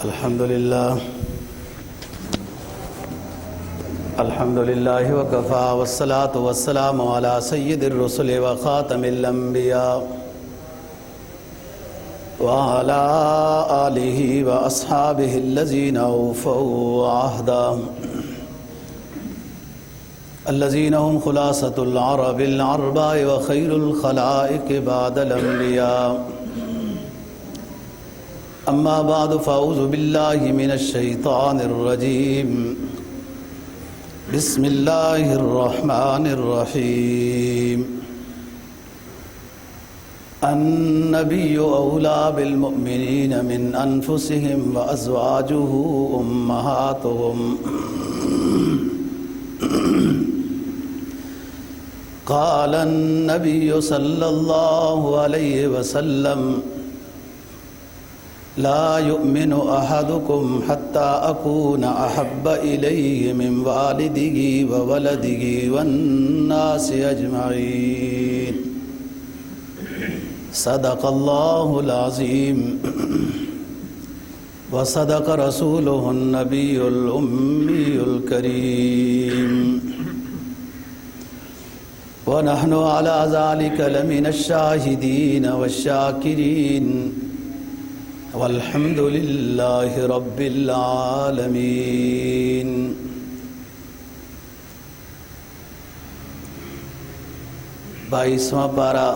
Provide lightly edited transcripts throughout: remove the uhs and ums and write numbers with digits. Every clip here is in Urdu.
الحمد لله وكفى والصلاة والسلام على سيد الرسل وخاتم الأنبياء وعلى آله وأصحابه الذين أوفوا عهدا الذين هم خلاصة العرب العرباء وخير الخلائق بعد الأنبياء. أما بعد فأعوذ بالله من الشيطان الرجيم. بسم الله الرحمن الرحيم. النبي أولى بالمؤمنين من أنفسهم وأزواجه أمهاتهم. قال النبي صلى الله عليه وسلم: لا يؤمن أحدكم حتى أكون أحب إليه من والده وولده والناس أجمعين. صدق الله العظيم وصدق رسوله النبي الأمي الكريم ونحن على ذلك لمن الشاهدين والشاكرين والحمد لله رب العالمين. 22واں پارہ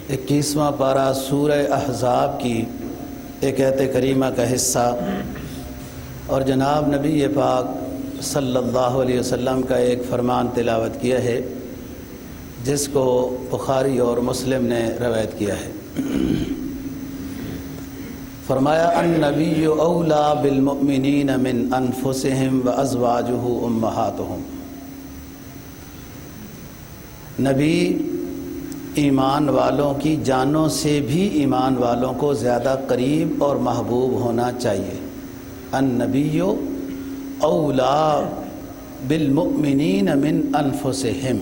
21واں پارہ سورہ احزاب کی ایک آیت کریمہ کا حصہ اور جناب نبی پاک صلی اللہ علیہ وسلم کا ایک فرمان تلاوت کیا ہے جس کو بخاری اور مسلم نے روایت کیا ہے. فرمایا: النبی اولا بالمؤمنین من انفسہم وازواجہ امہاتہم. نبی ایمان والوں کی جانوں سے بھی ایمان والوں کو زیادہ قریب اور محبوب ہونا چاہیے. النبی اولا بالمؤمنین من انفسہم.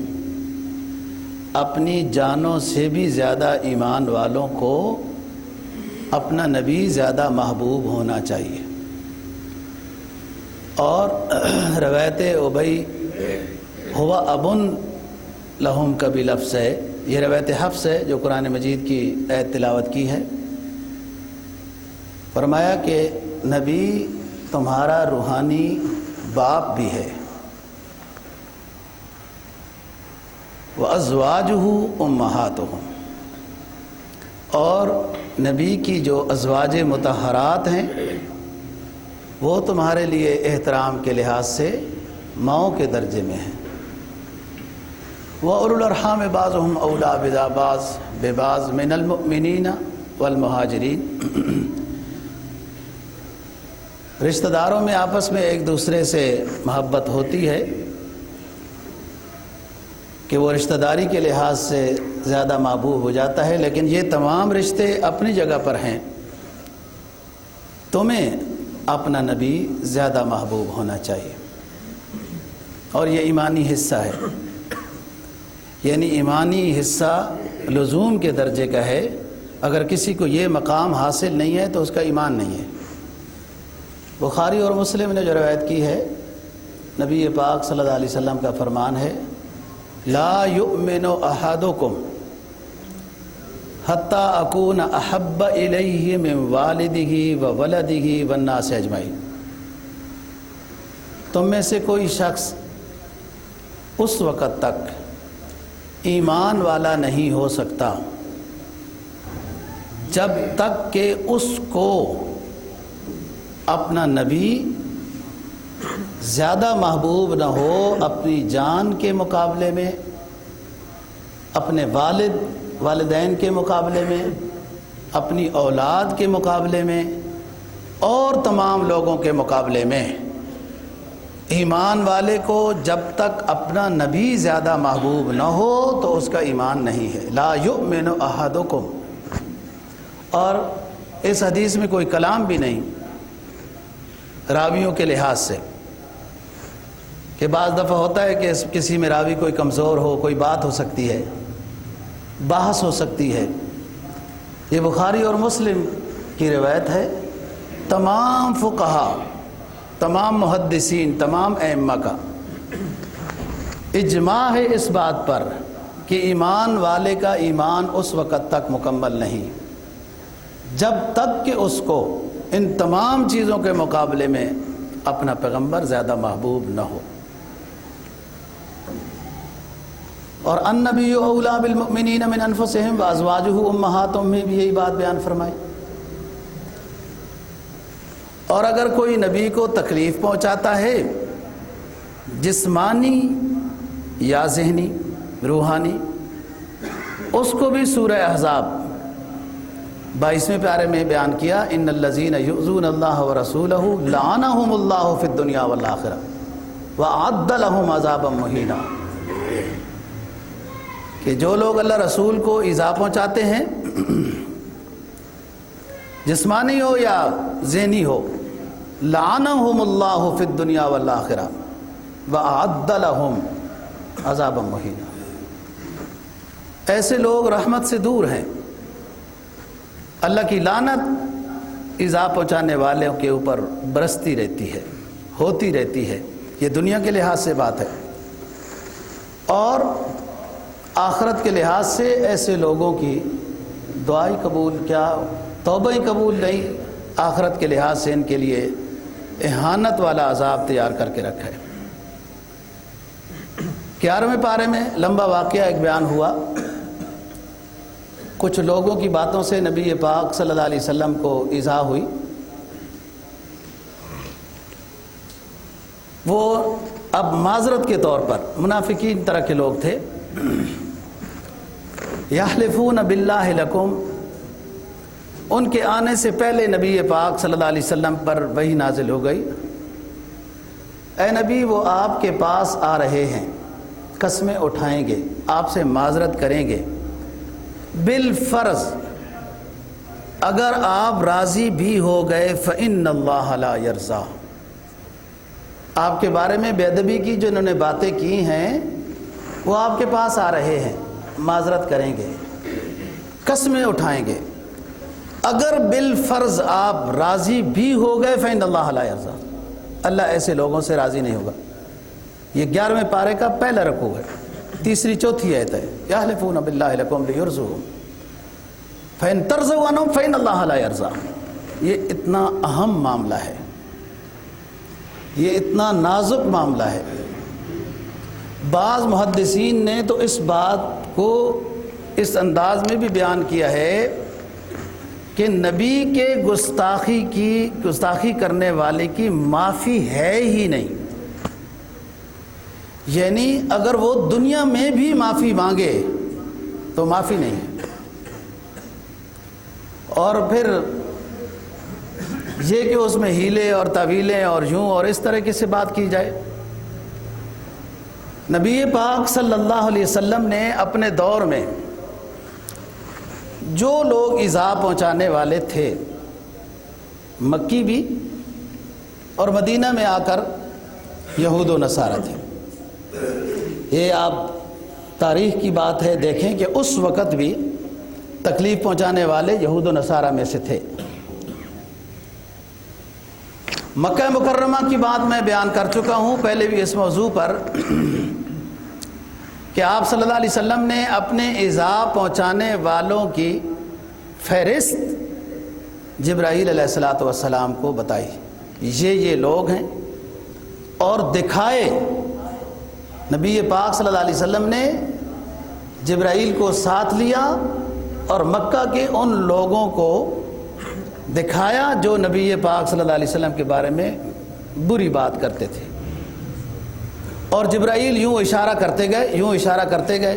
اپنی جانوں سے بھی زیادہ ایمان والوں کو اپنا نبی زیادہ محبوب ہونا چاہیے. اور روایت ابی ہوا ابن لہم کا بھی لفظ ہے. یہ روایت حفص ہے جو قرآن مجید کی آیت تلاوت کی ہے. فرمایا کہ نبی تمہارا روحانی باپ بھی ہے. وَأَزْوَاجُهُ أُمَّهَاتُهُمْ. اور نبی کی جو ازواج مطہرات ہیں وہ تمہارے لیے احترام کے لحاظ سے ماؤں کے درجے میں ہیں. وَأُولُو الْأَرْحَامِ بَعْضُهُمْ أَوْلَىٰ بِبَعْضٍ مِنَ الْمُؤْمِنِينَ وَالْمُهَاجِرِينَ. رشتہ داروں میں آپس میں ایک دوسرے سے محبت ہوتی ہے کہ وہ رشتہ داری کے لحاظ سے زیادہ محبوب ہو جاتا ہے، لیکن یہ تمام رشتے اپنی جگہ پر ہیں. تمہیں اپنا نبی زیادہ محبوب ہونا چاہیے. اور یہ ایمانی حصہ ہے، یعنی ایمانی حصہ لزوم کے درجے کا ہے. اگر کسی کو یہ مقام حاصل نہیں ہے تو اس کا ایمان نہیں ہے. بخاری اور مسلم نے جو روایت کی ہے، نبی پاک صلی اللہ علیہ وسلم کا فرمان ہے: لا یؤمن احدکم حتی اکون احب الیہ من والدہ وولدہ والناس اجمعین. تم میں سے کوئی شخص اس وقت تک ایمان والا نہیں ہو سکتا جب تک کہ اس کو اپنا نبی زیادہ محبوب نہ ہو اپنی جان کے مقابلے میں، اپنے والدین کے مقابلے میں، اپنی اولاد کے مقابلے میں اور تمام لوگوں کے مقابلے میں. ایمان والے کو جب تک اپنا نبی زیادہ محبوب نہ ہو تو اس کا ایمان نہیں ہے. لا یؤمن احدکم. اور اس حدیث میں کوئی کلام بھی نہیں راویوں کے لحاظ سے، کہ بعض دفعہ ہوتا ہے کہ کسی میں راوی کوئی کمزور ہو، کوئی بات ہو سکتی ہے، بحث ہو سکتی ہے، یہ بخاری اور مسلم کی روایت ہے۔ تمام فقہا، تمام محدثین، تمام ائمہ کا اجماع ہے اس بات پر کہ ایمان والے کا ایمان اس وقت تک مکمل نہیں جب تک کہ اس کو ان تمام چیزوں کے مقابلے میں اپنا پیغمبر زیادہ محبوب نہ ہو۔ اور النبی اولیٰ بالمؤمنین من انفسہم وازواجہ امہاتہم میں بھی یہی بات بیان فرمائی۔ اور اگر کوئی نبی کو تکلیف پہنچاتا ہے جسمانی یا ذہنی، روحانی، اس کو بھی سورہ احزاب 22ویں پیارے میں بیان کیا، ان الذین یؤذون اللہ ورسولہ لعنہم اللہ فی الدنیا والآخرہ وأعد لہم عذابا مہینا، کہ جو لوگ اللہ رسول کو ایذا پہنچاتے ہیں، جسمانی ہو یا ذہنی ہو، لعنہم اللہ فی الدنیا والآخرہ وأعد لہم عذابا مہینا، ایسے لوگ رحمت سے دور ہیں۔ اللہ کی لعنت ایذا پہنچانے والوں کے اوپر برستی رہتی ہے، ہوتی رہتی ہے، یہ دنیا کے لحاظ سے بات ہے۔ اور آخرت کے لحاظ سے ایسے لوگوں کی دعائیں قبول کیا، توبہ قبول نہیں، آخرت کے لحاظ سے ان کے لیے اہانت والا عذاب تیار کر کے رکھا ہے۔ 11ویں پارے میں لمبا واقعہ ایک بیان ہوا، کچھ لوگوں کی باتوں سے نبی پاک صلی اللہ علیہ وسلم کو ایذا ہوئی۔ وہ اب معذرت کے طور پر، منافقین طرح کے لوگ تھے، یحلفون باللہ لکم، ان کے آنے سے پہلے نبی پاک صلی اللہ علیہ وسلم پر وحی نازل ہو گئی، اے نبی وہ آپ کے پاس آ رہے ہیں، قسمیں اٹھائیں گے، آپ سے معذرت کریں گے، بالفرض اگر آپ راضی بھی ہو گئے فإن اللہ لا یرضی، آپ کے بارے میں بے ادبی کی جو انہوں نے باتیں کی ہیں وہ آپ کے پاس آ رہے ہیں، معذرت کریں گے، قسمیں اٹھائیں گے، اگر بالفرض آپ راضی بھی ہو گئے فإن اللہ لا یرضی، اللہ ایسے لوگوں سے راضی نہیں ہوگا۔ یہ 11ویں پارے کا پہلا رکوع ہے، تیسری چوتھی آیت ہے، یحلفون باللہ لکم لیرضوکم فإن ترضوا عنہم فإن اللہ لا یرضی۔ یہ اتنا اہم معاملہ ہے، یہ اتنا نازک معاملہ ہے۔ بعض محدثین نے تو اس بات کو اس انداز میں بھی بیان کیا ہے کہ نبی کے گستاخی کرنے والے کی معافی ہے ہی نہیں، یعنی اگر وہ دنیا میں بھی معافی مانگے تو معافی نہیں ہے۔ اور پھر یہ کہ اس میں ہیلے اور تعویلیں اور یوں اور اس طرح سے بات کی جائے۔ نبی پاک صلی اللہ علیہ وسلم نے اپنے دور میں جو لوگ ایذا پہنچانے والے تھے، مکی بھی اور مدینہ میں آ کر یہود و نصارہ تھے۔ یہ آپ تاریخ کی بات ہے، دیکھیں کہ اس وقت بھی تکلیف پہنچانے والے یہود و نصارہ میں سے تھے۔ مکہ مکرمہ کی بات میں بیان کر چکا ہوں پہلے بھی اس موضوع پر کہ آپ صلی اللہ علیہ وسلم نے اپنے ایذا پہنچانے والوں کی فہرست جبرائیل علیہ السلام کو بتائی، یہ لوگ ہیں، اور دکھائے۔ نبی پاک صلی اللہ علیہ وسلم نے جبرائیل کو ساتھ لیا اور مکہ کے ان لوگوں کو دکھایا جو نبی پاک صلی اللہ علیہ وسلم کے بارے میں بری بات کرتے تھے، اور جبرائیل یوں اشارہ کرتے گئے۔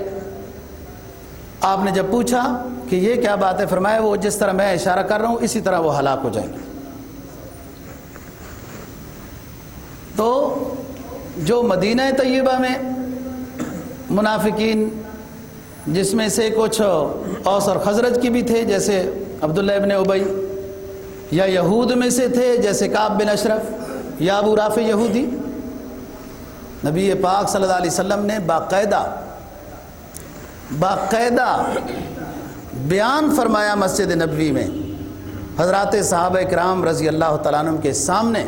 آپ نے جب پوچھا کہ یہ کیا بات ہے، فرمایا وہ جس طرح میں اشارہ کر رہا ہوں اسی طرح وہ ہلاک ہو جائیں گے۔ تو جو مدینہ طیبہ میں منافقین، جس میں سے کچھ اوس اور خزرج کی بھی تھے جیسے عبداللہ ابن ابی، یا یہود میں سے تھے جیسے کعب بن اشرف یا ابو رافع یہودی، نبی پاک صلی اللہ علیہ وسلم نے باقاعدہ بیان فرمایا مسجد نبوی میں حضرات صحابہ کرام رضی اللہ تعالیٰ عنہ کے سامنے،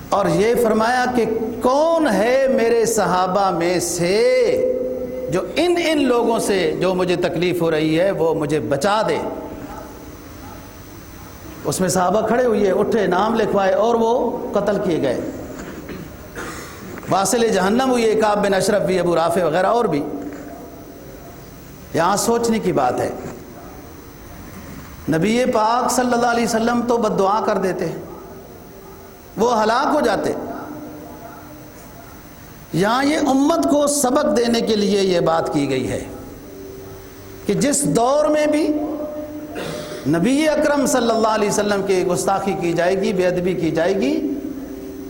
اور یہ فرمایا کہ کون ہے میرے صحابہ میں سے جو ان لوگوں سے جو مجھے تکلیف ہو رہی ہے وہ مجھے بچا دے۔ اس میں صحابہ کھڑے ہوئے، اٹھے، نام لکھوائے اور وہ قتل کیے گئے۔ واصل جہنم ہوئے، کعب بن اشرف بھی، ابو رافع وغیرہ اور بھی۔ یہاں سوچنے کی بات ہے، نبی پاک صلی اللہ علیہ وسلم تو بد دعا کر دیتے، وہ ہلاک ہو جاتے۔ یہاں یہ امت کو سبق دینے کے لیے یہ بات کی گئی ہے کہ جس دور میں بھی نبی اکرم صلی اللہ علیہ وسلم کی گستاخی کی جائے گی، بے ادبی کی جائے گی،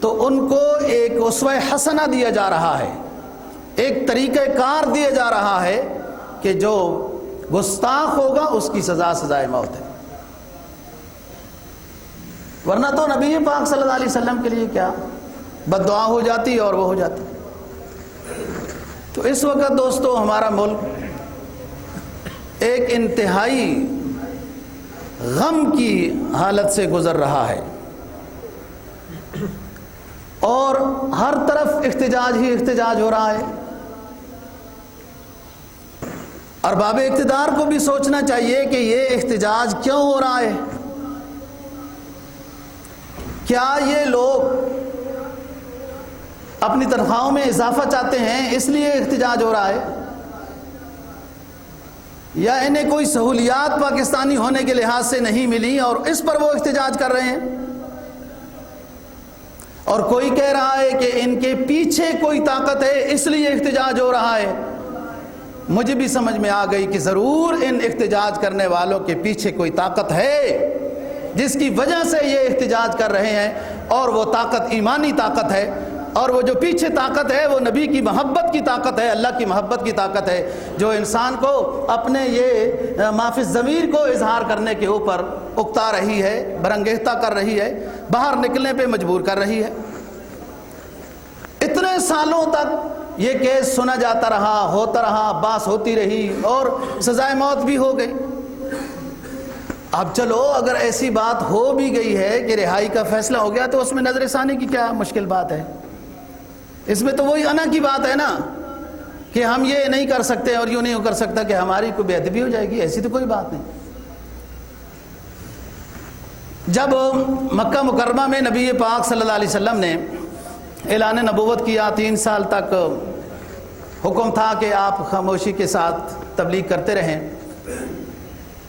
تو ان کو ایک اسوہ حسنہ دیا جا رہا ہے، ایک طریقہ کار دیا جا رہا ہے کہ جو گستاخ ہوگا اس کی سزا سزائے موت ہے۔ ورنہ تو نبی پاک صلی اللہ علیہ وسلم کے لیے کیا بد دعا ہو جاتی اور وہ ہو جاتی۔ تو اس وقت دوستو ہمارا ملک ایک انتہائی غم کی حالت سے گزر رہا ہے، اور ہر طرف احتجاج ہی احتجاج ہو رہا ہے۔ ارباب اقتدار کو بھی سوچنا چاہیے کہ یہ احتجاج کیوں ہو رہا ہے۔ کیا یہ لوگ اپنی تنخواہوں میں اضافہ چاہتے ہیں اس لیے احتجاج ہو رہا ہے، یا انہیں کوئی سہولیات پاکستانی ہونے کے لحاظ سے نہیں ملی اور اس پر وہ احتجاج کر رہے ہیں؟ اور کوئی کہہ رہا ہے کہ ان کے پیچھے کوئی طاقت ہے اس لیے احتجاج ہو رہا ہے۔ مجھے بھی سمجھ میں آ گئی کہ ضرور ان احتجاج کرنے والوں کے پیچھے کوئی طاقت ہے جس کی وجہ سے یہ احتجاج کر رہے ہیں، اور وہ طاقت ایمانی طاقت ہے، اور وہ جو پیچھے طاقت ہے وہ نبی کی محبت کی طاقت ہے، اللہ کی محبت کی طاقت ہے، جو انسان کو اپنے یہ معافی ضمیر کو اظہار کرنے کے اوپر اکتا رہی ہے، برانگیختہ کر رہی ہے، باہر نکلنے پہ مجبور کر رہی ہے۔ اتنے سالوں تک یہ کیس سنا جاتا رہا، ہوتا رہا، باس ہوتی رہی اور سزائے موت بھی ہو گئی۔ اب چلو اگر ایسی بات ہو بھی گئی ہے کہ رہائی کا فیصلہ ہو گیا تو اس میں نظر ثانی کی کیا مشکل بات ہے؟ اس میں تو وہی انا کی بات ہے نا کہ ہم یہ نہیں کر سکتے اور یوں نہیں کر سکتا کہ ہماری کوئی بے ادبی ہو جائے گی، ایسی تو کوئی بات نہیں۔ جب مکہ مکرمہ میں نبی پاک صلی اللہ علیہ وسلم نے اعلان نبوت کیا، 3 سال تک حکم تھا کہ آپ خاموشی کے ساتھ تبلیغ کرتے رہیں،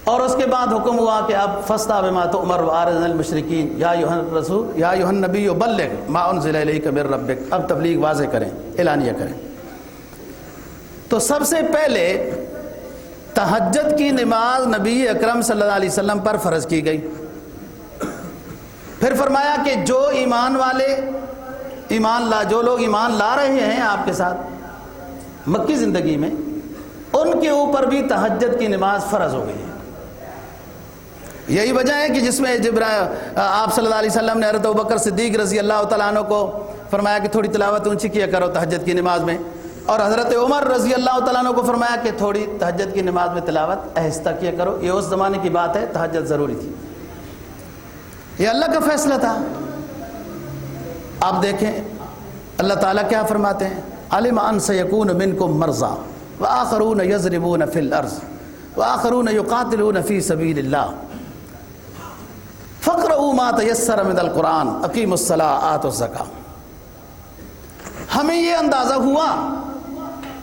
اور اس کے بعد حکم ہوا کہ اب فاصدع بما تؤمر واعرض عن المشرکین یا ایھا الرسول یا ایھا النبی بلغ ما انزل الیک من ربک، اب تبلیغ واضح کریں، اعلانیہ کریں۔ تو سب سے پہلے تہجد کی نماز نبی اکرم صلی اللہ علیہ وسلم پر فرض کی گئی۔ پھر فرمایا کہ جو ایمان والے جو لوگ ایمان لا رہے ہیں آپ کے ساتھ مکی زندگی میں، ان کے اوپر بھی تہجد کی نماز فرض ہو گئی ہے۔ یہی وجہ ہے کہ جس میں آپ صلی اللہ علیہ وسلم نے حضرت ابوبکر صدیق رضی اللہ تعالیٰ عنہ کو فرمایا کہ تھوڑی تلاوت اونچی کیا کرو تہجد کی نماز میں، اور حضرت عمر رضی اللہ تعالیٰ عنہ کو فرمایا کہ تھوڑی تہجد کی نماز میں تلاوت آہستہ کیا کرو۔ یہ اس زمانے کی بات ہے، تہجد ضروری تھی، یہ اللہ کا فیصلہ تھا۔ آپ دیکھیں اللہ تعالیٰ کیا فرماتے ہیں، علم ان سیکون منکم مرضی وآخرون یضربون فی الارض وآخرون یقاتلون فی سبیل اللہ فاقرؤوا ما تیسر من القرآن اقیموا الصلاۃ آتوا الزکاۃ۔ ہمیں یہ اندازہ ہوا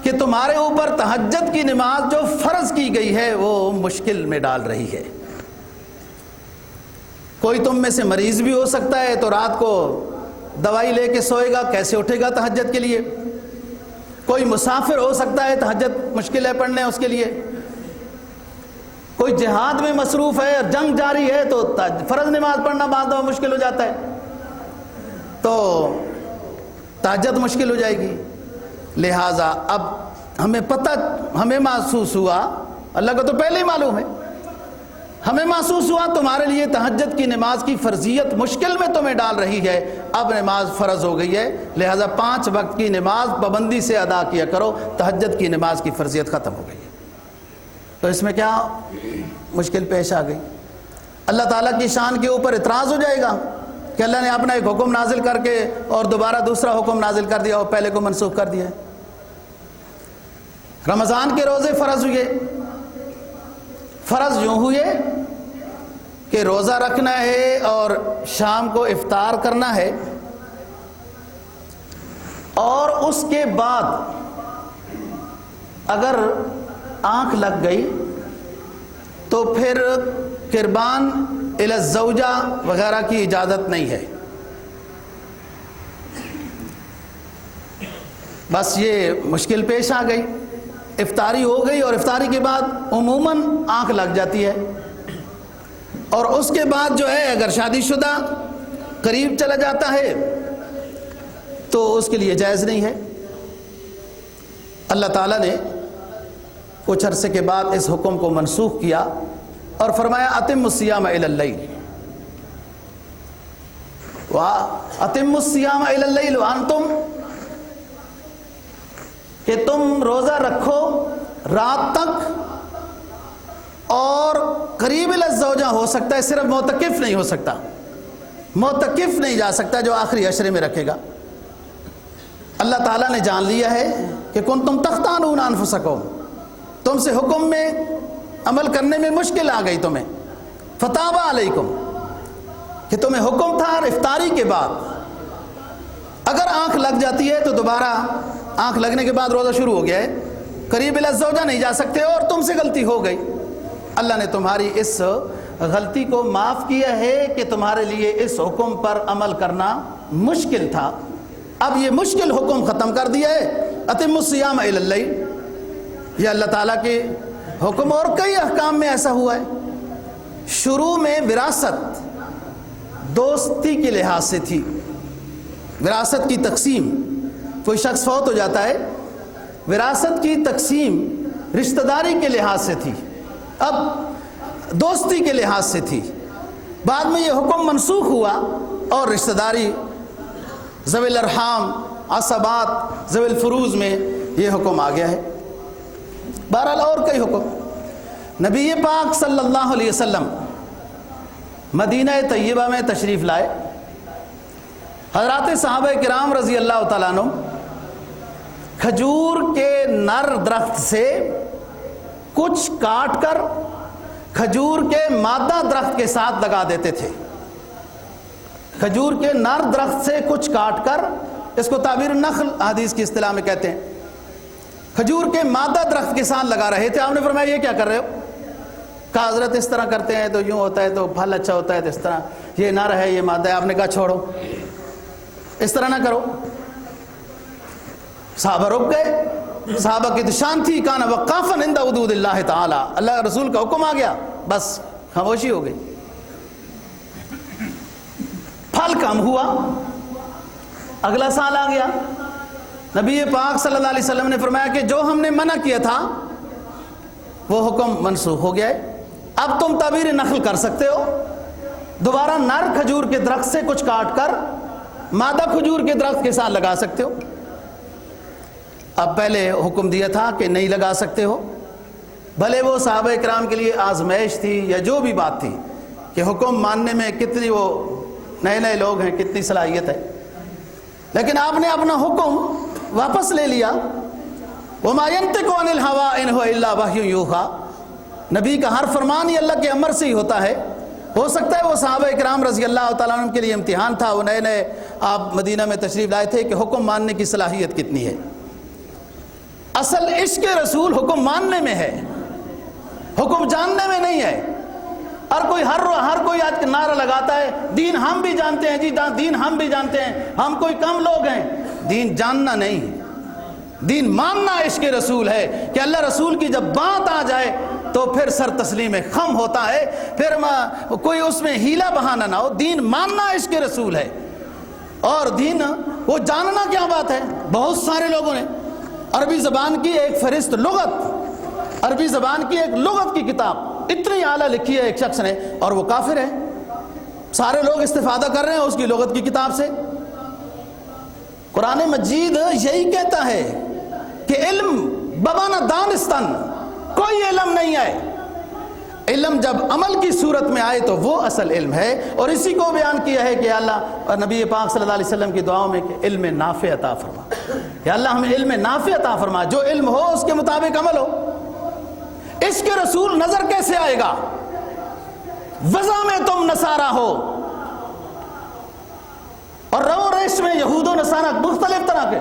کہ تمہارے اوپر تہجد کی نماز جو فرض کی گئی ہے وہ مشکل میں ڈال رہی ہے۔ کوئی تم میں سے مریض بھی ہو سکتا ہے تو رات کو دوائی لے کے سوئے گا، کیسے اٹھے گا تہجد کے لیے؟ کوئی مسافر ہو سکتا ہے، تہجد مشکل ہے پڑھنے اس کے لیے۔ کوئی جہاد میں مصروف ہے اور جنگ جاری ہے تو فرض نماز پڑھنا بعد میں مشکل ہو جاتا ہے، تو تہجد مشکل ہو جائے گی۔ لہٰذا اب ہمیں محسوس ہوا، اللہ کو تو پہلے ہی معلوم ہے، ہمیں محسوس ہوا تمہارے لیے تہجد کی نماز کی فرضیت مشکل میں تمہیں ڈال رہی ہے، اب نماز فرض ہو گئی ہے، لہٰذا 5 وقت کی نماز پابندی سے ادا کیا کرو، تہجد کی نماز کی فرضیت ختم ہو گئی ہے۔ تو اس میں کیا مشکل پیش آ گئی؟ اللہ تعالیٰ کی شان کے اوپر اعتراض ہو جائے گا کہ اللہ نے اپنا ایک حکم نازل کر کے اور دوبارہ دوسرا حکم نازل کر دیا اور پہلے کو منسوخ کر دیا ہے۔ رمضان کے روزے فرض ہوئے، فرض یوں ہوئے کہ روزہ رکھنا ہے اور شام کو افطار کرنا ہے، اور اس کے بعد اگر آنکھ لگ گئی تو پھر قربان الی الزوجہ وغیرہ کی اجازت نہیں ہے۔ بس یہ مشکل پیش آ گئی، افطاری ہو گئی اور افطاری کے بعد عموماً آنکھ لگ جاتی ہے، اور اس کے بعد جو ہے اگر شادی شدہ قریب چلا جاتا ہے تو اس کے لیے جائز نہیں ہے۔ اللہ تعالیٰ نے کچھ عرصے کے بعد اس حکم کو منسوخ کیا اور فرمایا اتم الصیام الی اللیل، اتم الصیام الی اللیل وانتم، کہ تم روزہ رکھو رات تک، اور قریب الی الزوجہ ہو سکتا ہے، صرف معتکف نہیں ہو سکتا، معتکف نہیں جا سکتا جو آخری عشرے میں رکھے گا۔ اللہ تعالیٰ نے جان لیا ہے کہ کنتم تختانون انفسکم، تم سے حکم میں عمل کرنے میں مشکل آ گئی تمہیں، فتاب علیکم، کہ تمہیں حکم تھا افطاری کے بعد اگر آنکھ لگ جاتی ہے تو دوبارہ آنکھ لگنے کے بعد روزہ شروع ہو گیا ہے، قریب الی الزوجہ نہیں جا سکتے اور تم سے غلطی ہو گئی، اللہ نے تمہاری اس غلطی کو معاف کیا ہے کہ تمہارے لیے اس حکم پر عمل کرنا مشکل تھا، اب یہ مشکل حکم ختم کر دیا ہے، اتم الصیام الی اللیل۔ یہ اللہ تعالیٰ کے حکم، اور کئی احکام میں ایسا ہوا ہے۔ شروع میں وراثت دوستی کے لحاظ سے تھی، وراثت کی تقسیم، کوئی شخص فوت ہو جاتا ہے، وراثت کی تقسیم رشتہ داری کے لحاظ سے تھی، اب دوستی کے لحاظ سے تھی، بعد میں یہ حکم منسوخ ہوا اور رشتہ داری ذوی الارحام، عصبات، ذوی الفروض میں یہ حکم آ گیا ہے۔ بہرحال اور کئی حکم، نبی پاک صلی اللہ علیہ وسلم مدینہ طیبہ میں تشریف لائے، حضرات صحابہ کرام رضی اللہ تعالیٰ عنہ کھجور کے نر درخت سے کچھ کاٹ کر کھجور کے مادہ درخت کے ساتھ لگا دیتے تھے، کھجور کے نر درخت سے کچھ کاٹ کر، اس کو تعبیر نخل حدیث کی اصطلاح میں کہتے ہیں، کھجور کے مادہ درخت کے ساتھ لگا رہے تھے۔ آپ نے فرمایا یہ کیا کر رہے ہو؟ کہا حضرت اس طرح کرتے ہیں تو یوں ہوتا ہے تو پھل اچھا ہوتا ہے، تو اس طرح یہ نر ہے یہ مادہ ہے۔ آپ نے کہا چھوڑو، اس طرح نہ کرو۔ صحابہ رک گئے، صحابہ کی تو شان تھی، کان وقافا عند حدود اللہ تعالی، اللہ رسول کا حکم آ گیا، بس خاموشی ہو گئی۔ پھل کم ہوا، اگلا سال آ گیا، نبی پاک صلی اللہ علیہ وسلم نے فرمایا کہ جو ہم نے منع کیا تھا وہ حکم منسوخ ہو گیا ہے، اب تم تعبیر نخل کر سکتے ہو، دوبارہ نر کھجور کے درخت سے کچھ کاٹ کر مادہ کھجور کے درخت کے ساتھ لگا سکتے ہو۔ اب پہلے حکم دیا تھا کہ نہیں لگا سکتے ہو، بھلے وہ صحابہ کرام کے لیے آزمائش تھی یا جو بھی بات تھی کہ حکم ماننے میں کتنی وہ نئے نئے لوگ ہیں، کتنی صلاحیت ہے، لیکن آپ نے اپنا حکم واپس لے لیا۔ وَمَا يَنْطِقُ عَنِ الْهَوَىٰ إِنْ هُوَ إِلَّا وَحْيٌ يُوحَىٰ، نبی کا ہر فرمان ہی اللہ کے امر سے ہی ہوتا ہے۔ ہو سکتا ہے وہ صحابہ کرام رضی اللہ تعالیٰ عنہ کے لیے امتحان تھا، وہ نئے نئے آپ مدینہ میں تشریف لائے تھے کہ حکم ماننے کی صلاحیت کتنی ہے۔ اصل عشق رسول حکم ماننے میں ہے، حکم جاننے میں نہیں ہے۔ ہر کوئی آج نعرہ لگاتا ہے دین ہم بھی جانتے ہیں، جی دین ہم بھی جانتے ہیں، ہم کوئی کم لوگ ہیں۔ دین جاننا نہیں، دین ماننا عشق رسول ہے کہ اللہ رسول کی جب بات آ جائے تو پھر سر تسلیم خم ہوتا ہے، پھر کوئی اس میں ہیلا بہانہ نہ ہو۔ دین ماننا عشق رسول ہے، اور دین وہ جاننا کیا بات ہے۔ بہت سارے لوگوں نے عربی زبان کی ایک فہرست لغت، عربی زبان کی ایک لغت کی کتاب اتنی اعلیٰ لکھی ہے ایک شخص نے، اور وہ کافر ہے۔ سارے لوگ استفادہ کر رہے ہیں اس کی لغت کی کتاب سے۔ قرآن مجید یہی کہتا ہے کہ علم بمانا دانستان، کوئی علم نہیں ہے۔ علم جب عمل کی صورت میں آئے تو وہ اصل علم ہے، اور اسی کو بیان کیا ہے کہ اللہ اور نبی پاک صلی اللہ علیہ وسلم کی دعاؤں میں کہ علم نافع عطا فرما، کہ اللہ ہمیں علم نافع عطا فرما، جو علم ہو اس کے مطابق عمل ہو۔ عشق رسول نظر کیسے آئے گا؟ وضع میں تم نصارہ ہو اور رو ریش میں یہود و نصارہ مختلف طرح کے،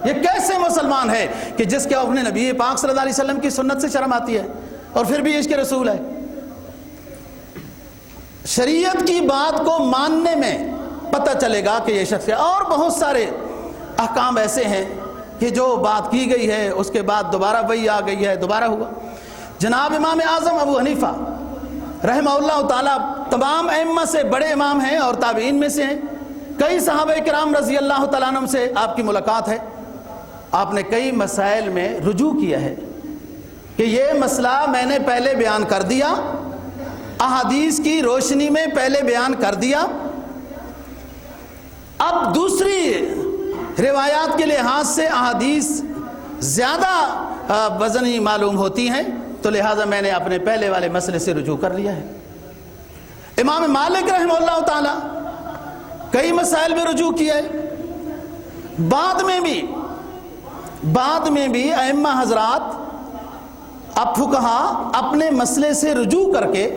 یہ کیسے مسلمان ہے کہ جس کے اپنے نبی پاک صلی اللہ علیہ وسلم کی سنت سے شرم آتی ہے اور پھر بھی عشق رسول ہے؟ شریعت کی بات کو ماننے میں پتہ چلے گا کہ یہ شخص ہے۔ اور بہت سارے احکام ایسے ہیں کہ جو بات کی گئی ہے اس کے بعد دوبارہ وہی آ گئی ہے، دوبارہ ہوا۔ جناب امام اعظم ابو حنیفہ رحمہ اللہ تعالیٰ تمام ائمہ سے بڑے امام ہیں اور تابعین میں سے ہیں، کئی صحابہ کرام رضی اللہ تعالیٰ عنہم سے آپ کی ملاقات ہے، آپ نے کئی مسائل میں رجوع کیا ہے کہ یہ مسئلہ میں نے پہلے بیان کر دیا، احادیث کی روشنی میں پہلے بیان کر دیا، اب دوسری روایات کے لحاظ سے احادیث زیادہ وزنی معلوم ہوتی ہیں، تو لہٰذا میں نے اپنے پہلے والے مسئلے سے رجوع کر لیا ہے۔ امام مالک رحمہ اللہ تعالی کئی مسائل میں رجوع کیا ہے، بعد میں بھی ائمہ حضرات اب فقہا اپنے مسئلے سے رجوع کر کے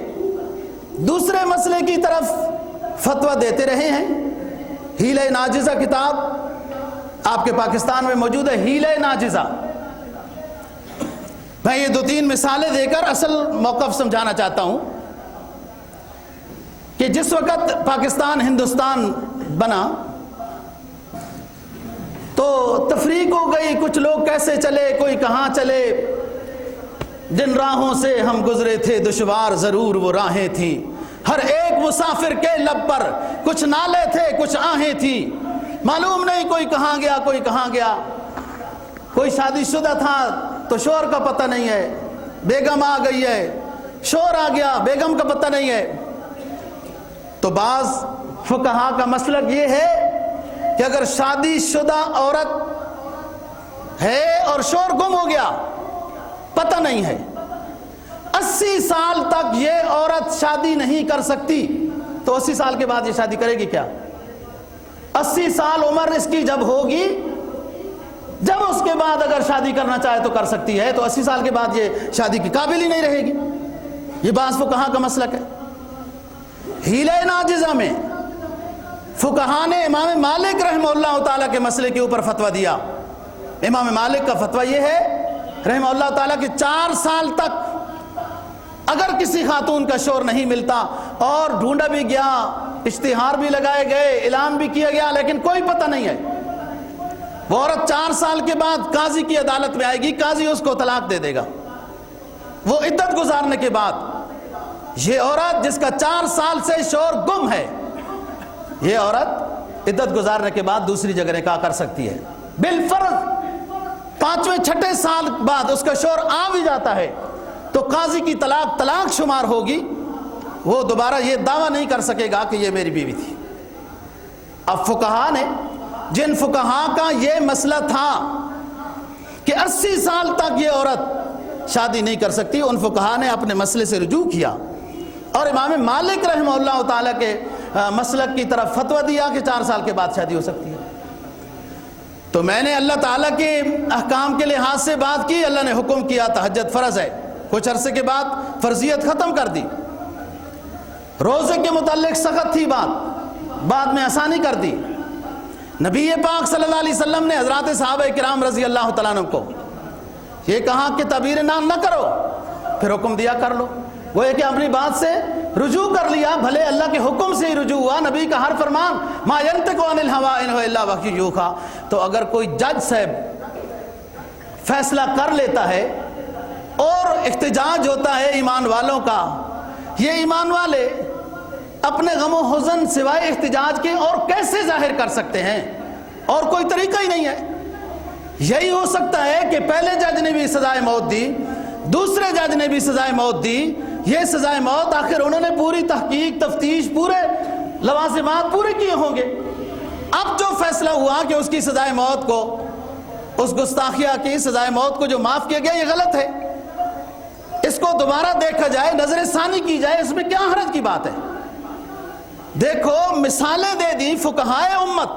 دوسرے مسئلے کی طرف فتویٰ دیتے رہے ہیں۔ حیلہ ناجزہ کتاب آپ کے پاکستان میں موجود ہے، حیلہ ناجزہ۔ میں یہ 2-3 مثالیں دے کر اصل موقف سمجھانا چاہتا ہوں کہ جس وقت پاکستان ہندوستان بنا تو تفریق ہو گئی، کچھ لوگ کیسے چلے، کوئی کہاں چلے، جن راہوں سے ہم گزرے تھے دشوار ضرور وہ راہیں تھیں، ہر ایک مسافر کے لب پر کچھ نالے تھے کچھ آہیں تھیں، معلوم نہیں کوئی کہاں گیا کوئی کہاں گیا، کوئی شادی شدہ تھا تو شوہر کا پتہ نہیں ہے، بیگم آ گئی ہے، شوہر آ گیا بیگم کا پتہ نہیں ہے۔ تو بعض فقہا کا مسلک یہ ہے کہ اگر شادی شدہ عورت ہے اور شوہر گم ہو گیا، پتہ نہیں ہے، 80 سال تک یہ عورت شادی نہیں کر سکتی، تو 80 سال کے بعد یہ شادی کرے گی کیا؟ 80 سال عمر اس کی جب ہوگی، جب اس کے بعد اگر شادی کرنا چاہے تو کر سکتی ہے، تو 80 سال کے بعد یہ شادی کی قابل ہی نہیں رہے گی۔ یہ بعض فقہا کا مسلک ہے۔ حیلہ ناجزہ میں فقہا نے امام مالک رحمہ اللہ تعالیٰ کے مسئلے کے اوپر فتویٰ دیا۔ امام مالک کا فتویٰ یہ ہے رحمہ اللہ تعالیٰ کہ 4 سال تک اگر کسی خاتون کا شوہر نہیں ملتا اور ڈھونڈا بھی گیا، اشتہار بھی لگائے گئے، اعلان بھی کیا گیا، لیکن کوئی پتہ نہیں ہے، وہ عورت 4 سال کے بعد قاضی کی عدالت میں آئے گی، قاضی اس کو طلاق دے دے گا۔ وہ عدت گزارنے کے بعد یہ عورت جس کا 4 سال سے شوہر گم ہے، یہ عورت عدت گزارنے کے بعد دوسری جگہ نکاح کر سکتی ہے۔ بالفرض 5ویں 6ٹھے سال بعد اس کا شوہر آ بھی جاتا ہے تو قاضی کی طلاق شمار ہوگی، وہ دوبارہ یہ دعویٰ نہیں کر سکے گا کہ یہ میری بیوی تھی۔ اب فقہا نے، جن فقہا کا یہ مسئلہ تھا کہ 80 سال تک یہ عورت شادی نہیں کر سکتی، ان فقہا نے اپنے مسئلے سے رجوع کیا اور امام مالک رحمہ اللہ تعالیٰ کے مسلک کی طرف فتویٰ دیا کہ 4 سال کے بعد شادی ہو سکتی ہے۔ تو میں نے اللہ تعالیٰ کے احکام کے لحاظ سے بات کی، اللہ نے حکم کیا تہجد فرض ہے، کچھ عرصے کے بعد فرضیت ختم کر دی۔ روزے کے متعلق سخت تھی بات، بعد میں آسانی کر دی۔ نبی پاک صلی اللہ علیہ وسلم نے حضرات صحابہ کرام رضی اللہ تعالیٰ عنہ کو یہ کہا کہ تعبیر نام نہ کرو، پھر حکم دیا کر لو۔ وہ یہ کہ اپنی بات سے رجوع کر لیا، بھلے اللہ کے حکم سے ہی رجوع ہوا، نبی کا ہر فرمان ما ینطق عن الہویٰ ان ہو الا وحی یوحیٰ۔ تو اگر کوئی جج صاحب فیصلہ کر لیتا ہے اور احتجاج ہوتا ہے ایمان والوں کا، یہ ایمان والے اپنے غم و حزن سوائے احتجاج کے اور کیسے ظاہر کر سکتے ہیں؟ اور کوئی طریقہ ہی نہیں ہے۔ یہی ہو سکتا ہے کہ پہلے جج نے بھی سزائے موت دی، دوسرے جج نے بھی سزائے موت دی، یہ سزائے موت آخر انہوں نے پوری تحقیق تفتیش پورے لوازمات پورے کیے ہوں گے۔ اب جو فیصلہ ہوا کہ اس کی سزائے موت کو، اس گستاخیہ کی سزائے موت کو جو معاف کیا گیا، یہ غلط ہے۔ اس کو دوبارہ دیکھا جائے، نظر ثانی کی جائے، اس میں کیا حرج کی بات ہے؟ دیکھو مثالیں دے دی فقہائے امت،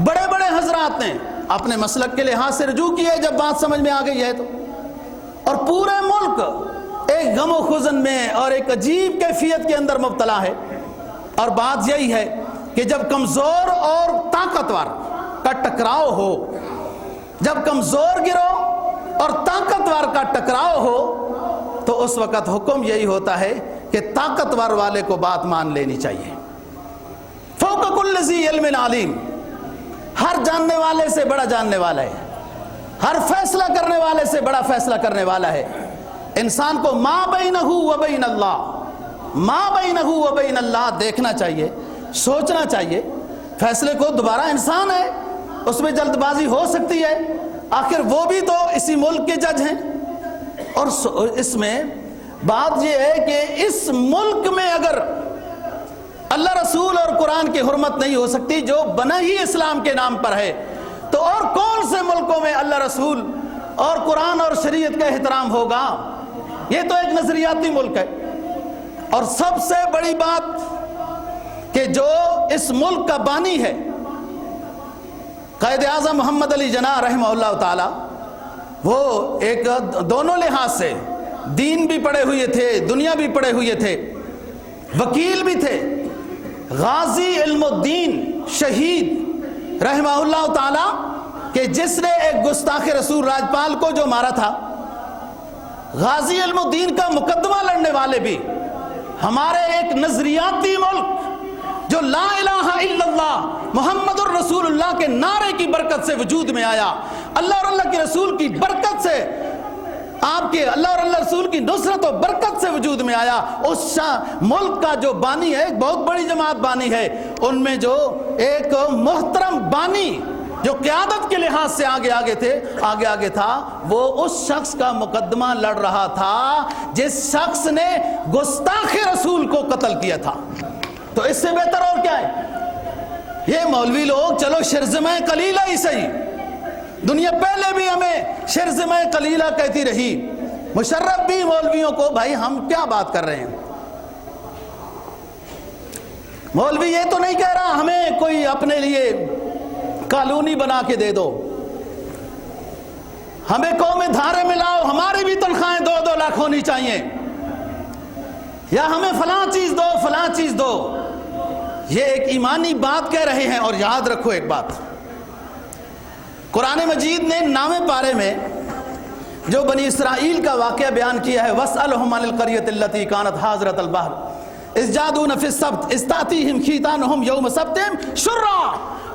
بڑے بڑے حضرات نے اپنے مسلک کے لحاظ سے رجوع کیے جب بات سمجھ میں آ گئی ہے تو، اور پورے ملک ایک غم و حزن میں اور ایک عجیب کیفیت کے اندر مبتلا ہے۔ اور بات یہی ہے کہ جب کمزور اور طاقتور کا ٹکراؤ ہو، جب کمزور گروہ اور طاقتور کا ٹکراؤ ہو تو اس وقت حکم یہی ہوتا ہے کہ طاقتور والے کو بات مان لینی چاہیے۔ فوق کل ذی علم علیم، ہر جاننے والے سے بڑا جاننے والا ہے، ہر فیصلہ کرنے والے سے بڑا فیصلہ کرنے والا ہے۔ انسان کو ما بینہ و بین اللہ، ما بینہ و بین اللہ دیکھنا چاہیے، سوچنا چاہیے۔ فیصلے کو دوبارہ انسان ہے، اس میں جلد بازی ہو سکتی ہے، آخر وہ بھی تو اسی ملک کے جج ہیں۔ اور اس میں بات یہ ہے کہ اس ملک میں اگر اللہ رسول اور قرآن کی حرمت نہیں ہو سکتی جو بنا ہی اسلام کے نام پر ہے، تو اور کون سے ملکوں میں اللہ رسول اور قرآن اور شریعت کا احترام ہوگا؟ یہ تو ایک نظریاتی ملک ہے۔ اور سب سے بڑی بات کہ جو اس ملک کا بانی ہے قائد اعظم محمد علی جناح رحمہ اللہ تعالی، وہ ایک دونوں لحاظ سے دین بھی پڑھے ہوئے تھے، دنیا بھی پڑھے ہوئے تھے، وکیل بھی تھے، غازی علم الدین شہید رحمہ اللہ تعالی، کہ جس نے ایک گستاخ رسول راجپال کو جو مارا تھا، غازی علم الدین کا مقدمہ لڑنے والے بھی ہمارے ایک نظریاتی ملک جو لا الہ الا اللہ محمد الرسول اللہ کے نعرے کی برکت سے وجود میں آیا، اللہ اور اللہ کے رسول کی برکت سے، آپ کے اللہ اور اللہ رسول کی نصرت و برکت سے وجود میں آیا، اس ملک کا جو بانی ہے، ایک بہت بڑی جماعت بانی ہے، ان میں جو ایک محترم بانی جو قیادت کے لحاظ سے آگے تھا، وہ اس شخص کا مقدمہ لڑ رہا تھا جس شخص نے گستاخ رسول کو قتل کیا تھا۔ تو اس سے بہتر اور کیا ہے؟ یہ مولوی لوگ چلو شرذمہ قلیلہ ہی صحیح، دنیا پہلے بھی ہمیں شرذمہ قلیلہ کہتی رہی، مشرف بھی مولویوں کو، بھائی ہم کیا بات کر رہے ہیں؟ مولوی یہ تو نہیں کہہ رہا ہمیں کوئی اپنے لیے کالونی بنا کے دے دو، ہمیں قوم دھارے ملاؤ، ہماری بھی تنخواہیں 2-2 لاکھ ہونی چاہیے، یا ہمیں فلاں چیز دو فلاں چیز دو۔ یہ ایک ایمانی بات کہہ رہے ہیں۔ اور یاد رکھو ایک بات، قرآن مجید نے 9ویں پارے میں جو بنی اسرائیل کا واقعہ بیان کیا ہے، وَاسْأَلْهُمْ عَنِ الْقَرْيَةِ الَّتِي كَانَتْ حَاضِرَةَ الْبَحْرِ إِذْ يَعْدُونَ فِي السَّبْتِ إِذْ تَأْتِيهِمْ حِيتَانُهُمْ يَوْمَ سَبْتِهِمْ شُرًّا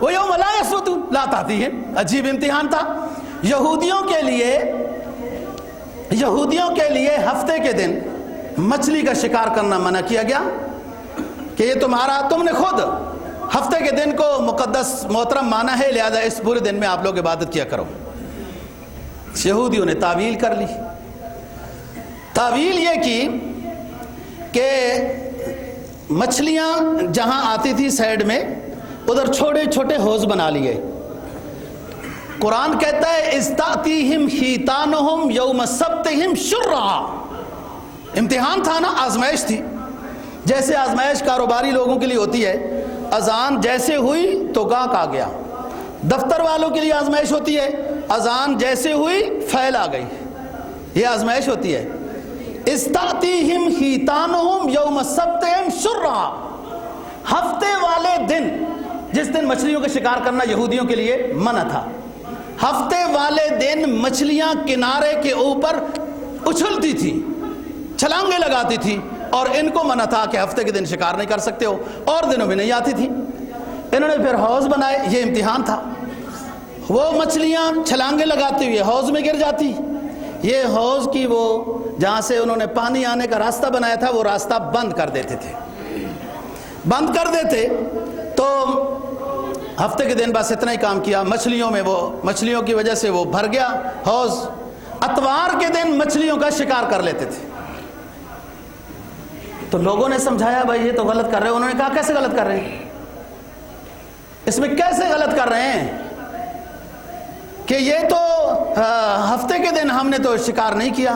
وَيَوْمَ لَا يَسْبِتُونَ لَا تَأْتِيهِمْ۔ عجیب امتحان تھا یہودیوں کے لیے ہفتے کے دن مچھلی کا شکار کرنا منع کیا گیا کہ یہ تم نے خود ہفتے کے دن کو مقدس محترم مانا ہے، لہذا اس پورے دن میں آپ لوگ عبادت کیا کرو۔ یہودیوں نے تعویل کر لی، تعویل یہ کی کہ مچھلیاں جہاں آتی تھی سائڈ میں، ادھر چھوٹے چھوٹے حوض بنا لیے۔ قرآن کہتا ہے استاتیہم حیتانہم یوم سبتہم شرعا۔ امتحان تھا نا، آزمائش تھی، جیسے آزمائش کاروباری لوگوں کے لیے ہوتی ہے، اذان جیسے ہوئی تو گاہک آ گیا، دفتر والوں کے لیے آزمائش ہوتی ہے، اذان جیسے ہوئی فیل آ گئی، یہ آزمائش ہوتی ہے۔ استاتیہم حیتانہم یوم سبتہم شرعا، ہفتے والے دن، جس دن مچھلیوں کا شکار کرنا یہودیوں کے لیے منع تھا، ہفتے والے دن مچھلیاں کنارے کے اوپر اچھلتی تھی، چھلانگیں لگاتی تھی، اور ان کو منع تھا کہ ہفتے کے دن شکار نہیں کر سکتے ہو، اور دنوں میں نہیں آتی تھی۔ انہوں نے پھر حوض بنائے، یہ امتحان تھا۔ وہ مچھلیاں چھلانگیں لگاتی ہوئے حوض میں گر جاتی، یہ حوض کی وہ جہاں سے انہوں نے پانی آنے کا راستہ بنایا تھا، وہ راستہ بند کر دیتے تھے، بند کر دیتے تو ہفتے کے دن بس اتنا ہی کام کیا، مچھلیوں کی وجہ سے وہ بھر گیا حوض، اتوار کے دن مچھلیوں کا شکار کر لیتے تھے۔ تو لوگوں نے سمجھایا بھائی یہ تو غلط کر رہے ہیں، انہوں نے کہا کیسے غلط کر رہے ہیں، اس میں کیسے غلط کر رہے ہیں کہ یہ تو ہفتے کے دن ہم نے تو شکار نہیں کیا،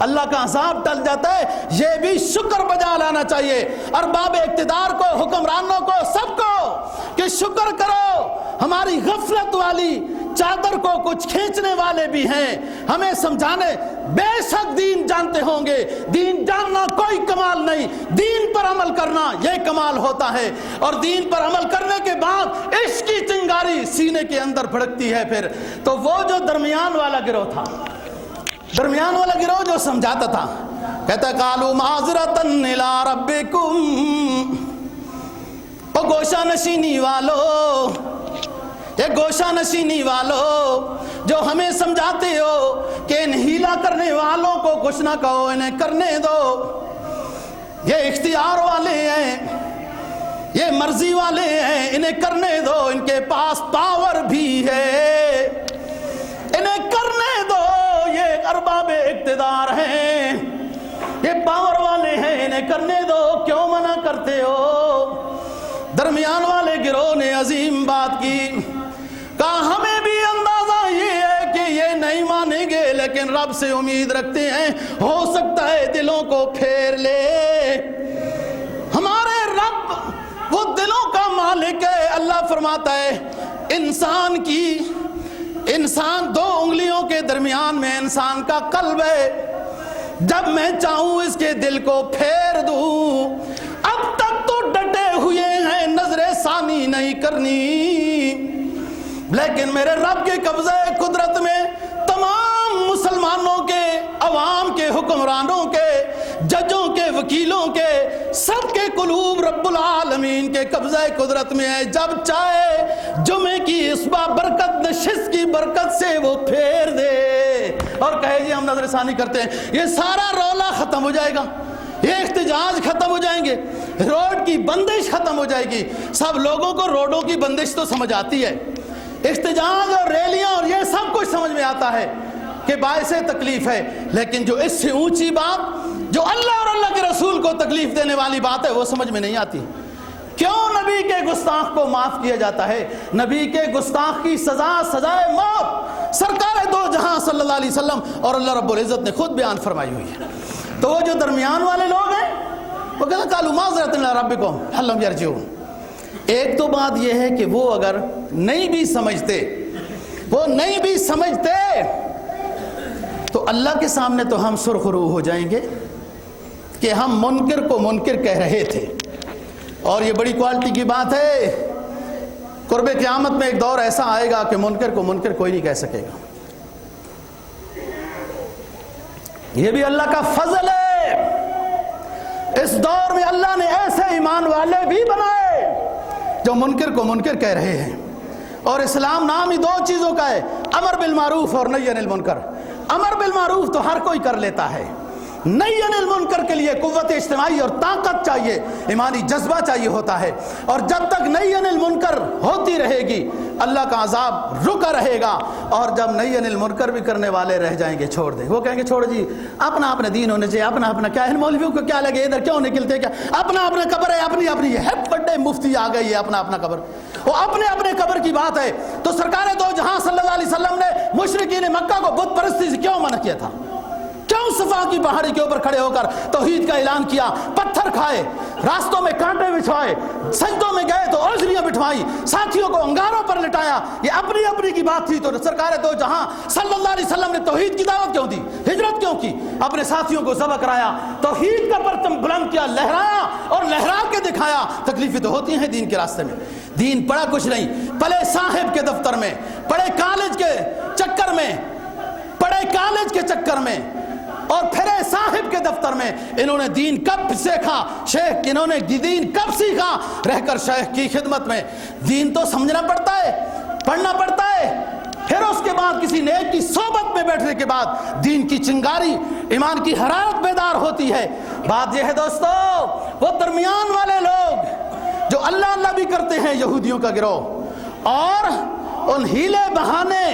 اللہ کا عذاب ٹل جاتا ہے، یہ بھی شکر بجا لانا چاہیے ارباب اقتدار کو، حکمرانوں کو، سب کو، کہ شکر کرو ہماری غفلت والی چادر کو کچھ کھینچنے والے بھی ہیں، ہمیں سمجھانے، بے شک دین جانتے ہوں گے، دین جاننا کوئی کمال نہیں، دین پر عمل کرنا یہ کمال ہوتا ہے، اور دین پر عمل کرنے کے بعد عشق کی چنگاری سینے کے اندر بھڑکتی ہے پھر۔ تو وہ جو درمیان والا گروہ تھا، درمیان والا گروہ جو سمجھاتا تھا، کہتا قالوا معذرۃ الی ربکم، او گوشہ نشینی والو، یہ گوشہ نشینی والو جو ہمیں سمجھاتے ہو کہ ان ہیلا کرنے والوں کو کچھ نہ کہو، انہیں کرنے دو، یہ اختیار والے ہیں، یہ مرضی والے ہیں، انہیں کرنے دو، ان کے پاس پاور بھی ہے، انہیں کرنے دو، یہ ارباب اقتدار ہیں، یہ پاور والے ہیں، انہیں کرنے دو، کیوں منع کرتے ہو؟ درمیان والے گروہ نے عظیم بات کی، کہا ہمیں بھی اندازہ یہ ہے کہ یہ نہیں مانیں گے، لیکن رب سے امید رکھتے ہیں، ہو سکتا ہے دلوں کو پھیر لے، ہمارے رب وہ دلوں کا مالک ہے۔ اللہ فرماتا ہے انسان دو انگلیوں کے درمیان میں انسان کا قلب ہے، جب میں چاہوں اس کے دل کو پھیر دوں، اب تک تو ڈٹے ہوئے ہیں، نظر ثانی نہیں کرنی، لیکن میرے رب کے قبضہ قدرت میں تمام مسلمانوں کے، عوام کے، حکمرانوں کے، ججوں کے، وکیلوں کے، سب کے قلوب رب العالمین کے قبضہ قدرت میں ہے، جب چاہے جمعے کی اصبع برکت نشست کی برکت سے وہ پھیر دے اور کہے جی ہم نظر ثانی کرتے ہیں، یہ سارا رولا ختم ہو جائے گا، یہ احتجاج ختم ہو جائیں گے، روڈ کی بندش ختم ہو جائے گی۔ سب لوگوں کو روڈوں کی بندش تو سمجھ آتی ہے، احتجاج اور ریلیاں اور یہ سب کچھ سمجھ میں آتا ہے کہ باعث تکلیف ہے، لیکن جو اس سے اونچی بات، جو اللہ اور اللہ کے رسول کو تکلیف دینے والی بات ہے، وہ سمجھ میں نہیں آتی۔ کیوں نبی کے گستاخ کو معاف کیا جاتا ہے؟ نبی کے گستاخ کی سزا سزائے موت سرکار دو جہاں صلی اللہ علیہ وسلم اور اللہ رب العزت نے خود بیان فرمائی ہوئی ہے۔ تو وہ جو درمیان والے لوگ ہیں وہ کہتے ہیں قالوا معذرۃ الی ربکم لعلہم یرجعون۔ ایک تو بات یہ ہے کہ وہ اگر نہیں بھی سمجھتے، وہ نہیں بھی سمجھتے تو اللہ کے سامنے تو ہم سرخ رو ہو جائیں گے کہ ہم منکر کو منکر کہہ رہے تھے، اور یہ بڑی کوالٹی کی بات ہے۔ قرب قیامت میں ایک دور ایسا آئے گا کہ منکر کو منکر کوئی نہیں کہہ سکے گا، یہ بھی اللہ کا فضل ہے۔ اس دور میں اللہ نے ایسے ایمان والے بھی بنائے جو منکر کو منکر کہہ رہے ہیں، اور اسلام نام ہی دو چیزوں کا ہے، امر بالمعروف اور نہی عن المنکر۔ امر بالمعروف تو ہر کوئی کر لیتا ہے، نہی عن المنکر کے لیے قوت اجتماعی اور طاقت چاہیے، ایمانی جذبہ چاہیے ہوتا ہے، اور جب تک نہی عن المنکر ہوتی رہے گی اللہ کا عذاب رکا رہے گا، اور جب نہی عن المنکر بھی کرنے والے رہ جائیں گے چھوڑ دیں، وہ کہیں گے چھوڑ جی اپنا اپنا دین ہونے چاہیے، اپنا اپنا کیا ہے، مولویوں کو کیا لگے، ادھر کیوں نکلتے، کیا اپنا اپنا قبر ہے، اپنی اپنی ہے، بڑے مفتی آ گئی ہے، اپنا اپنا قبر، وہ اپنے اپنے قبر کی بات ہے۔ تو سرکار دو جہاں صلی اللہ علیہ وسلم نے مشرکین مکہ کو بت پرستی سے کیوں منع کیا تھا؟ کیوں صفا کی پہاڑی کے اوپر کھڑے ہو کر توحید کا اعلان کیا، پتھر کھائے، راستوں میں کانٹے بچھوائے، سجدوں میں گئے تو اوزریاں بٹھوائی، ساتھیوں کو انگاروں پر لٹایا، یہ اپنی اپنی کی بات تھی۔ تو سرکار دو جہاں صلی اللہ علیہ وسلم نے توحید کی دعوت کیوں دی، ہجرت کیوں کی، اپنے ساتھیوں کو ذبح کرایا، توحید کا پرچم بلند کیا، لہرایا اور لہرا کے دکھایا۔ تکلیفیں تو ہوتی ہیں دین کے راستے میں، دین پڑا کچھ نہیں، پلے صاحب کے دفتر میں، پڑے کالج کے چکر میں، پڑے کالج کے چکر میں اور پھرے صاحب کے دفتر میں، انہوں نے دین کب سیکھا، شیخ انہوں نے دین کب سیکھا، رہ کر شیخ کی خدمت میں۔ دین تو سمجھنا پڑتا ہے، پڑھنا پڑتا ہے، پھر اس کے بعد کسی نیک کی صحبت میں بیٹھنے کے بعد دین کی چنگاری، ایمان کی حرارت بیدار ہوتی ہے۔ بات یہ ہے دوستو، وہ درمیان والے لوگ جو اللہ اللہ بھی کرتے ہیں، یہودیوں کا گروہ، اور ان ہیلے بہانے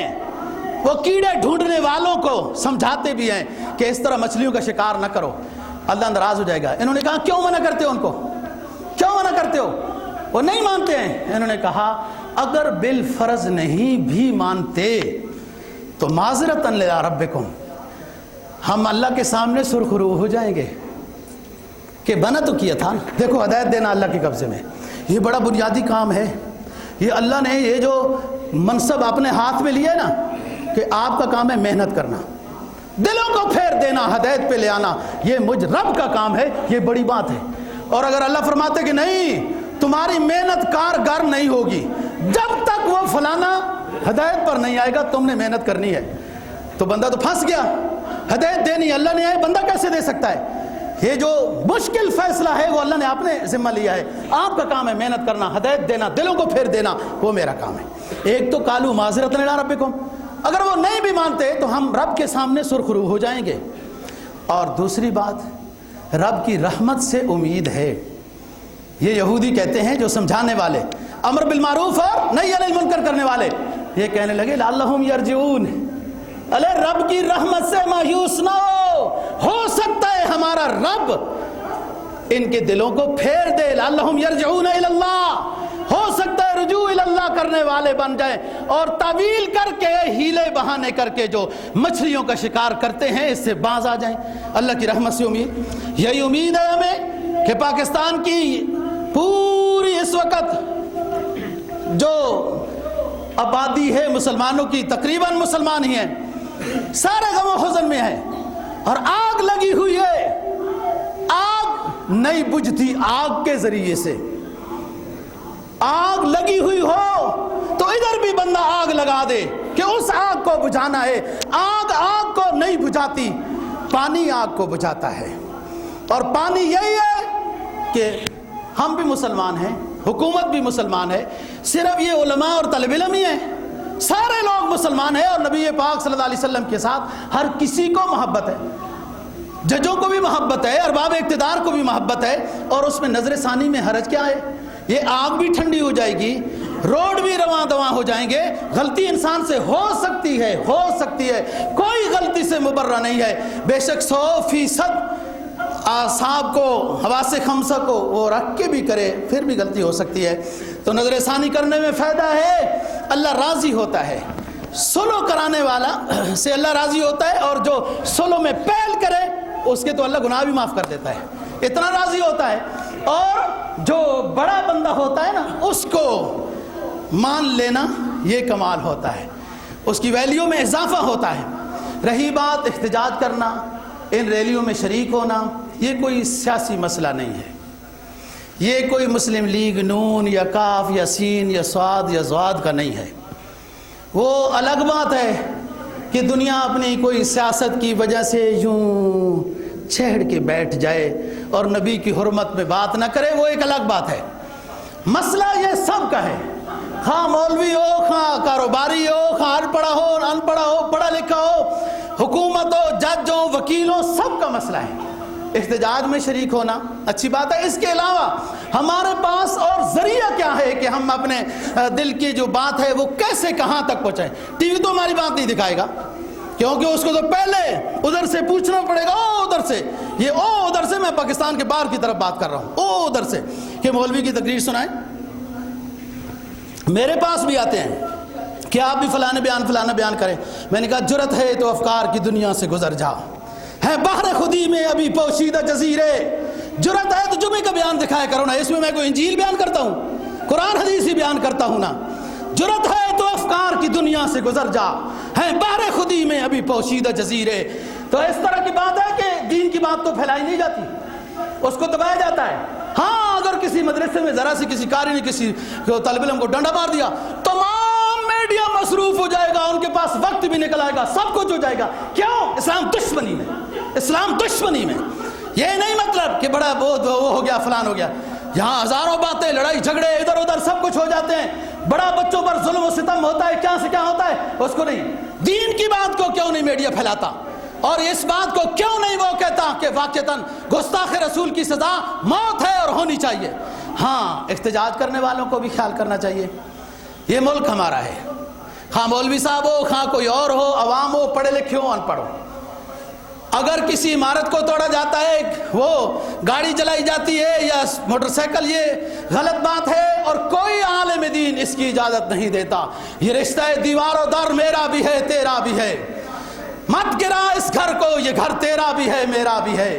وہ کیڑے ڈھونڈنے والوں کو سمجھاتے بھی ہیں کہ اس طرح مچھلیوں کا شکار نہ کرو، اللہ ناراض ہو جائے گا۔ انہوں نے کہا کیوں منع کرتے ہو ان کو، کیوں منع کرتے ہو؟ وہ نہیں مانتے ہیں۔ انہوں نے کہا اگر بالفرض نہیں بھی مانتے تو معذرۃ الی ربکم، ہم اللہ کے سامنے سرخرو ہو جائیں گے کہ بنا تو کیا تھا. دیکھو ہدایت دینا اللہ کے قبضے میں یہ بڑا بنیادی کام ہے. یہ اللہ نے یہ جو منصب اپنے ہاتھ میں لیا ہے نا کہ آپ کا کام ہے محنت کرنا, دلوں کو پھیر دینا, ہدایت پہ لے آنا, یہ مجھ رب کا کام ہے. یہ بڑی بات ہے. اور اگر اللہ فرماتے کہ نہیں تمہاری محنت کارگر نہیں ہوگی جب تک وہ فلانا ہدایت پر نہیں آئے گا, تم نے محنت کرنی ہے, تو بندہ تو پھنس گیا. ہدایت دینی اللہ نے ہے, بندہ کیسے دے سکتا ہے؟ یہ جو مشکل فیصلہ ہے وہ اللہ نے اپنے ذمہ لیا ہے. آپ کا کام ہے محنت کرنا, ہدایت دینا, دلوں کو پھیر دینا, وہ میرا کام ہے. ایک تو قالوا معذرۃ الی ربکم, اگر وہ نہیں بھی مانتے تو ہم رب کے سامنے سرخرو ہو جائیں گے. اور دوسری بات, رب کی رحمت سے امید ہے. یہ یہودی کہتے ہیں جو سمجھانے والے, امر بالمعروف اور نہی عن المنکر کرنے والے, یہ کہنے لگے لعلہم یرجعون, ارے رب کی رحمت سے مایوس نہ ہو سکتا ہے ہمارا رب ان کے دلوں کو پھیر دے. لعلہم یرجعون الی اللہ, ہو سکتا ہے رجوع الی اللہ کرنے والے بن جائیں اور تعویل کر کے, ہیلے بہانے کر کے جو مچھلیوں کا شکار کرتے ہیں اس سے باز آ جائیں. اللہ کی رحمت سے امید, یہی امید ہے ہمیں کہ پاکستان کی پوری اس وقت جو آبادی ہے مسلمانوں کی, تقریباً مسلمان ہی ہیں, سارے غم و حزن میں ہیں اور آگ لگی ہوئی ہے. آگ نہیں بجھتی آگ کے ذریعے سے. آگ لگی ہوئی ہو تو ادھر بھی بندہ آگ لگا دے کہ اس آگ کو بجھانا ہے. آگ کو نہیں بجھاتی, پانی آگ کو بجھاتا ہے. اور پانی یہی ہے کہ ہم بھی مسلمان ہیں, حکومت بھی مسلمان ہے, صرف یہ علماء اور طالب علم ہی ہیں, سارے لوگ مسلمان ہیں. اور نبی پاک صلی اللہ علیہ وسلم کے ساتھ ہر کسی کو محبت ہے, ججوں کو بھی محبت ہے, ارباب اقتدار کو بھی محبت ہے. اور اس میں نظر ثانی میں حرج کیا ہے؟ یہ آگ بھی ٹھنڈی ہو جائے گی, روڈ بھی رواں دواں ہو جائیں گے. غلطی انسان سے ہو سکتی ہے, کوئی غلطی سے مبرہ نہیں ہے. بے شک 100% اعصاب کو, حواس خمسہ کو وہ رکھ کے بھی کرے پھر بھی غلطی ہو سکتی ہے. تو نظر ثانی کرنے میں فائدہ ہے, اللہ راضی ہوتا ہے. سلو کرانے والا سے اللہ راضی ہوتا ہے, اور جو سلو میں پہل کرے اس کے تو اللہ گناہ بھی معاف کر دیتا ہے, اتنا راضی ہوتا ہے. اور جو بڑا بندہ ہوتا ہے نا اس کو مان لینا یہ کمال ہوتا ہے, اس کی ویلیو میں اضافہ ہوتا ہے. رہی بات احتجاج کرنا, ان ریلیوں میں شریک ہونا, یہ کوئی سیاسی مسئلہ نہیں ہے. یہ کوئی مسلم لیگ نون یا کاف یا سین یا صاد یا زواد کا نہیں ہے. وہ الگ بات ہے کہ دنیا اپنی کوئی سیاست کی وجہ سے یوں چھیڑ کے بیٹھ جائے اور نبی کی حرمت میں بات نہ کرے, وہ ایک الگ بات ہے. مسئلہ یہ سب کا ہے, خواہ مولوی ہو, خواہ کاروباری ہو, خواہ ان پڑھا ہو, ان پڑھا ہو, پڑھا لکھا ہو, حکومت ہو, جج ہو, وکیل ہو, سب کا مسئلہ ہے. احتجاج میں شریک ہونا اچھی بات ہے. اس کے علاوہ ہمارے پاس اور ذریعہ کیا ہے کہ ہم اپنے دل کی جو بات ہے وہ کیسے کہاں تک پہنچائیں. ٹی وی تو ہماری بات نہیں دکھائے گا, کیونکہ اس کو تو پہلے ادھر سے پوچھنا پڑے گا, او ادھر سے, یہ او ادھر سے, میں پاکستان کے باہر کی طرف بات کر رہا ہوں, او ادھر سے کہ مولوی کی تقریر سنائیں. میرے پاس بھی آتے ہیں کہ آپ بھی فلانا بیان کریں. میں نے کہا جرت ہے تو افکار کی دنیا سے گزر جا, ہے بحر خودی میں ابھی پوشیدہ جزیرے. جرت ہے تو جمعے کا بیان دکھایا کرو نا, اس میں کوئی انجیل بیان کرتا ہوں, قرآن حدیث ہی بیان کرتا ہوں نا. جرت ہے تو افکار کی دنیا سے گزر جا, ہے بحر خودی میں ابھی پوشیدہ جزیرے. تو اس طرح کی بات ہے کہ دین کی بات تو پھیلائی نہیں جاتی, اس کو دبایا جاتا ہے. ہاں اگر کسی مدرسے میں ذرا سی کسی قاری نے کسی طالب علم کو ڈنڈا مار دیا, تمام میڈیا مصروف ہو جائے گا, ان کے پاس وقت بھی نکل آئے گا, سب کچھ ہو جائے گا. کیوں؟ اسلام دشمنی میں, اسلام دشمنی میں. یہ نہیں مطلب کہ بڑا وہ ہو گیا فلان ہو گیا. یہاں ہزاروں باتیں, لڑائی جھگڑے ادھر ادھر سب کچھ ہو جاتے ہیں. بڑا بچوں پر ظلم و ستم ہوتا ہے, کیا سے کیا ہوتا ہے, اس کو نہیں. دین کی بات کو کیوں نہیں میڈیا پھیلاتا, اور اس بات کو کیوں نہیں وہ کہتا کہ واقعتاً گستاخ رسول کی سزا موت ہے اور ہونی چاہیے. ہاں احتجاج کرنے والوں کو بھی خیال کرنا چاہیے. یہ ملک ہمارا ہے, خواہ مولوی صاحب ہو, خواہ کوئی اور ہو, عوام ہو, پڑھے لکھے ہو, ان پڑھ ہو. اگر کسی عمارت کو توڑا جاتا ہے, وہ گاڑی جلائی جاتی ہے یا موٹر سائیکل, یہ غلط بات ہے اور کوئی عالم دین اس کی اجازت نہیں دیتا. یہ رشتہ دیوار و در میرا بھی ہے تیرا بھی ہے. مت گرا اس گھر کو، یہ گھر تیرا بھی ہے میرا بھی ہے۔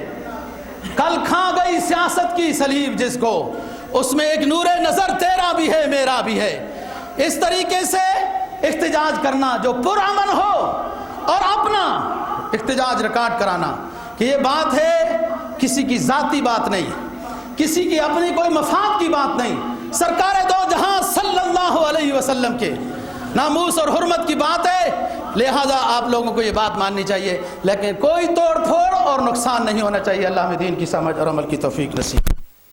کل کھا گئی سیاست کی سلیب جس کو، اس میں ایک نور نظر تیرا بھی ہے میرا بھی ہے۔ اس طریقے سے احتجاج کرنا جو پرامن ہو، اور اپنا احتجاج ریکارڈ کرانا کہ یہ بات ہے کسی کی ذاتی بات نہیں، کسی کی اپنی کوئی مفاد کی بات نہیں، سرکار دو جہاں صلی اللہ علیہ وسلم کے ناموس اور حرمت کی بات ہے، لہذا آپ لوگوں کو یہ بات ماننی چاہیے، لیکن کوئی توڑ پھوڑ اور نقصان نہیں ہونا چاہیے۔ اللہ ہمیں دین کی سمجھ اور عمل کی توفیق نصیب۔